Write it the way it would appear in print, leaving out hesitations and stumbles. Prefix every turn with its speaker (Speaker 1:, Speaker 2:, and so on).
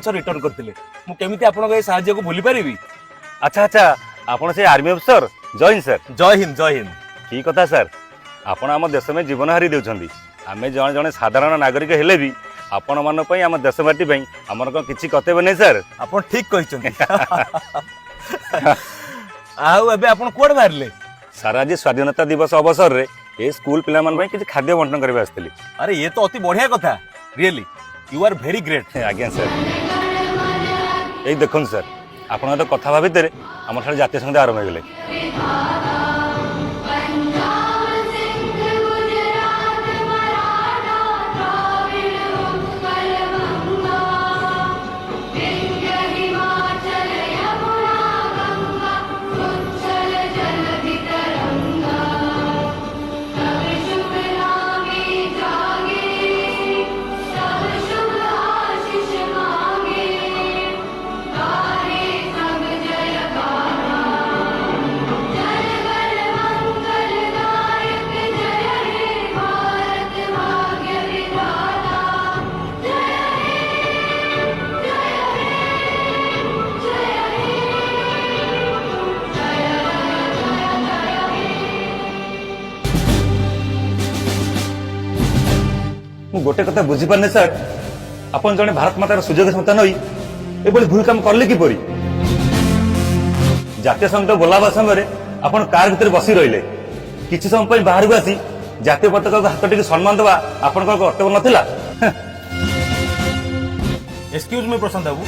Speaker 1: Return करथिले मु केमिति आपन ए साहाय्य को भूली परिबी।
Speaker 2: अच्छा अच्छा आपण से आर्मी अफसर जय हिंद सर।
Speaker 1: जय हिंद जय हिंद।
Speaker 2: ठीक कथा सर आपण आम देश में जीवन हारी देउछंदी आमे जण जण साधारण नागरिक हेले भी आपण मन पई आम देशवाटी पई हमर को किछि कर्तव्य नै सर।
Speaker 1: आपन ठीक कहिछंती। आउ एबे आपन कोड मारले
Speaker 2: सर आज स्वाधीनता दिवस अवसर रे ए स्कूल पिला मन पई किछि खाद्य बंटन करबे आस्तली।
Speaker 1: अरे ये तो अति बढ़िया कथा really you are very great.
Speaker 2: आज्ञा सर ए देखुन सर आपण तो कथा भा भितर हमर सारे जातीय संगीत आरंभ हो गेले। मु गोटे कथा बुझी पारने सर अपन जने भारत मातार सुजोग संतान होई एबोली भूल काम करले कि परी जातीय संगीत बोलाबा समय अपन कार भीतर बसी रहिले किछि समय पई बाहर को आसी जातीय पताका को हाथ टिके सम्मान देबा अपन को कर्तव्य नथिला।
Speaker 1: एक्सक्यूज मी प्रशांत बाबू